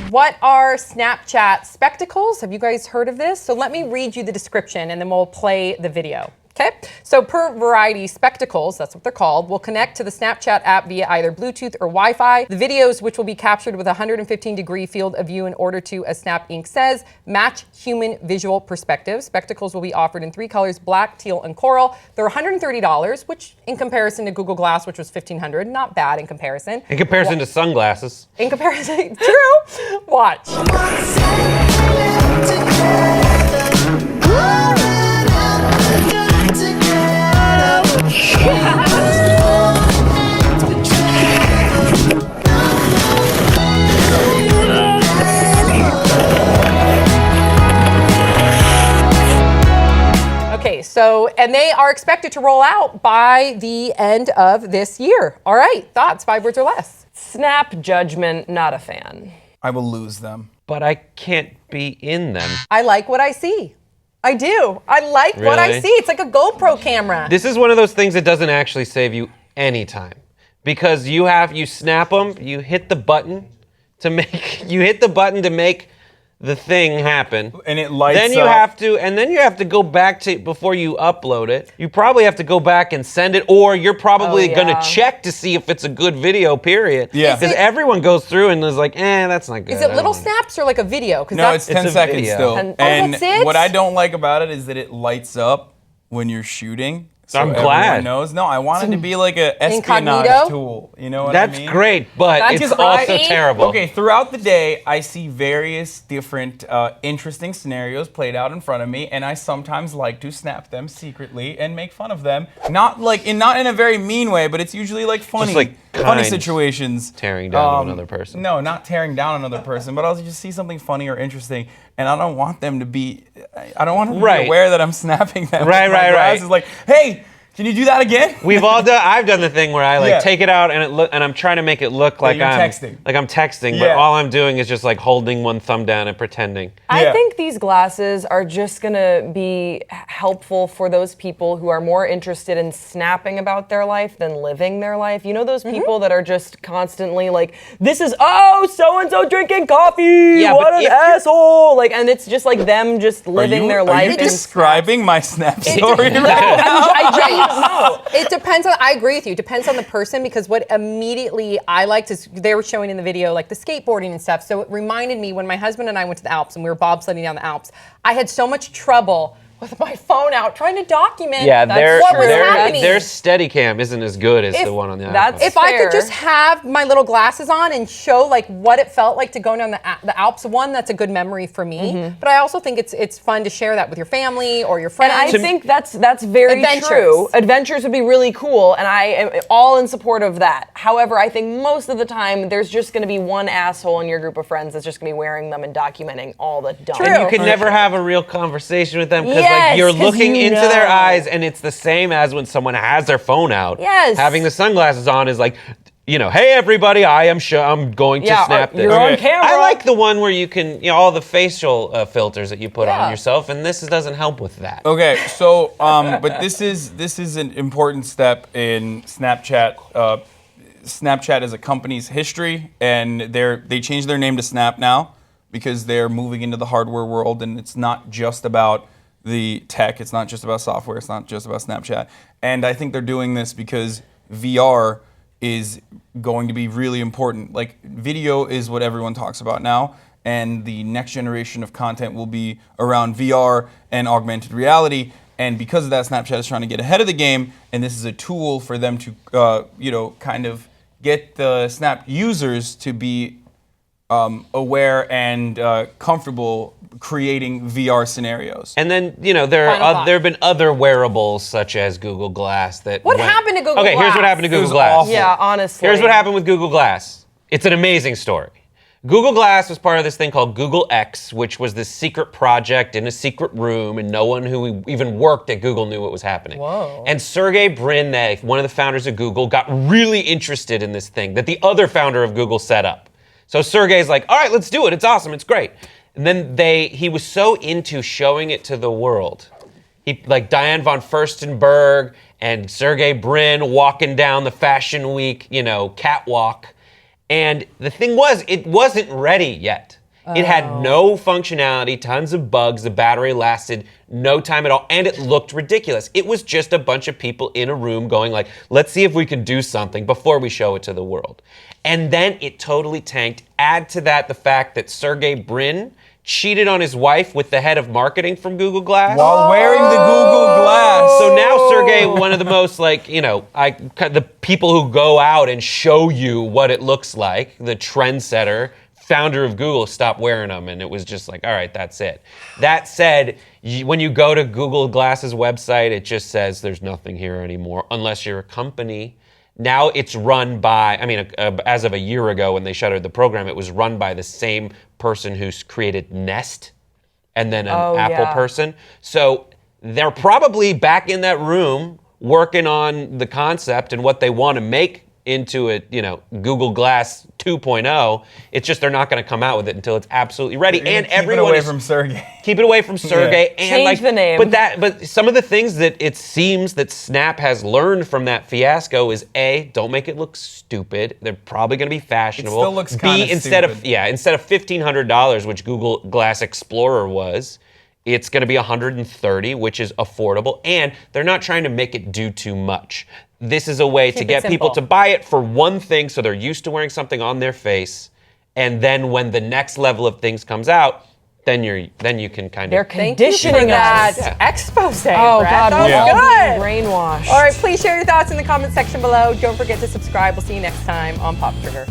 What are Snapchat spectacles? Have you guys heard of this? So let me read you the description and then we'll play the video. Okay, so per Variety, spectacles, that's what they're called, will connect to the Snapchat app via either Bluetooth or Wi-Fi. The videos, which will be captured with a 115-degree field of view in order to, as Snap Inc. says, match human visual perspective. Spectacles will be offered in 3 colors, black, teal, and coral. They're $130, which in comparison to Google Glass, which was $1,500, not bad in comparison. In comparison to sunglasses. In comparison, true. Watch. Okay, so, and they are expected to roll out by the end of this year. All right, thoughts, 5 words or less. Snap judgment, not a fan. I will lose them. But I can't be in them. I like what I see. I do. I like what I Really? see. It's like a GoPro camera. This is one of those things that doesn't actually save you any time. Because you snap them, you hit the button to make the thing happen. And it lights then you up. have to go back to, before you upload it, you probably have to go back and send it, or you're probably gonna check to see if it's a good video, period. Yeah. Because everyone goes through and is like, that's not good. Is it I little don't snaps or like a video? No, it's 10 a seconds video. still. And- And that's it? what I don't like about it is that it lights up when you're shooting. So I'm everyone glad. knows. No, I want it to be like an espionage Incognito? tool. You know what That's I mean? great, but That's it's right. also terrible. Okay, throughout the day, I see various different interesting scenarios played out in front of me, and I sometimes like to snap them secretly and make fun of them. Not in a very mean way, but it's usually like funny, like funny kind situations. Tearing down another person. No, not tearing down another person, but I'll just see something funny or interesting, and I don't want them to be. I don't want them to Right. be aware that I'm snapping them. Right, with my right, right. glasses. Like, hey, can you do that again? I've done the thing where I Yeah. take it out and I'm trying to make it look like you're I'm texting. Like I'm texting, but Yeah. all I'm doing is just like holding one thumb down and pretending. I Yeah. think these glasses are just gonna be helpful for those people who are more interested in snapping about their life than living their life. You know those people that are just constantly like, this is, so-and-so drinking coffee, Yeah, what but an if you're- asshole. Like, and it's just like them just living their life. Are you in describing my snap story right No, now? no. It depends on, I agree with you, it depends on the person, because what immediately I liked is they were showing in the video like the skateboarding and stuff. So it reminded me when my husband and I went to the Alps and we were bobsledding down the Alps, I had so much trouble with my phone out trying to document what was happening. their Steadicam isn't as good as If- the one on the iPhone. that's- If I Fair. could just have my little glasses on and show like what it felt like to go down the Alps, one, that's a good memory for me. But I also think it's fun to share that with your family or your friends. And I think that's very Adventures. true. Adventures would be really cool, and I am all in support of that. However, I think most of the time there's just going to be one asshole in your group of friends that's just going to be wearing them and documenting all the dumb. True. And you can never have a real conversation with them because Yes, you're 'cause looking you into their know. eyes, and it's the same as when someone has their phone out. Yes. Having the sunglasses on is like, hey everybody, I'm going to snap this. You're on camera. I like the one where you can, all the facial filters that you put Yeah. on yourself, and this doesn't help with that. Okay, so but this is an important step in Snapchat. Snapchat as a company's history, and they changed their name to Snap now because they're moving into the hardware world, and it's not just about the tech. It's not just about software. It's not just about Snapchat. And I think they're doing this because VR is going to be really important. Like, video is what everyone talks about now, and the next generation of content will be around VR and augmented reality. And because of that, Snapchat is trying to get ahead of the game, and this is a tool for them to, kind of get the Snap users to be aware and comfortable creating VR scenarios. And then, there Final thought. have been other wearables such as Google Glass that What happened to Google Okay, here's what Glass? happened to It Google was Glass. awful. Yeah, honestly. Here's what happened with Google Glass. It's an amazing story. Google Glass was part of this thing called Google X, which was this secret project in a secret room, and no one who even worked at Google knew what was happening. Whoa. And Sergey Brin, one of the founders of Google, got really interested in this thing that the other founder of Google set up. So Sergey's like, all right, let's do it. It's awesome. It's great. And then he was so into showing it to the world. Like Diane von Furstenberg and Sergey Brin walking down the Fashion Week, catwalk. And the thing was, it wasn't ready yet. It had no functionality, tons of bugs, the battery lasted no time at all, and it looked ridiculous. It was just a bunch of people in a room going like, let's see if we can do something before we show it to the world. And then it totally tanked. Add to that the fact that Sergey Brin cheated on his wife with the head of marketing from Google Glass. While wearing the Google Glass. So now Sergey, one of the most the people who go out and show you what it looks like, the trendsetter, founder of Google, stopped wearing them, and it was just like, all right, that's it. That said, when you go to Google Glass's website, it just says there's nothing here anymore, unless you're a company. Now it's run by, as of a year ago when they shuttered the program, it was run by the same person who's created Nest and then an Apple person. So they're probably back in that room working on the concept and what they want to make into a, Google Glass 2.0. It's just they're not going to come out with it until it's absolutely ready. And everyone keep it away from Sergey. Keep it away from Sergey. Yeah. And Change the name. But some of the things that it seems that Snap has learned from that fiasco is A, don't make it look stupid. They're probably going to be fashionable. It still looks kind of instead stupid. Instead of $1,500, which Google Glass Explorer was, it's going to be $130, which is affordable, and they're not trying to make it do too much. This is a way to get people to buy it for one thing, so they're used to wearing something on their face, and then when the next level of things comes out, then you can kind They're of conditioning that us. expose. Oh, Brett. God, that was we're all good. being brainwashed. All right, please share your thoughts in the comment section below. Don't forget to subscribe. We'll see you next time on Pop Trigger.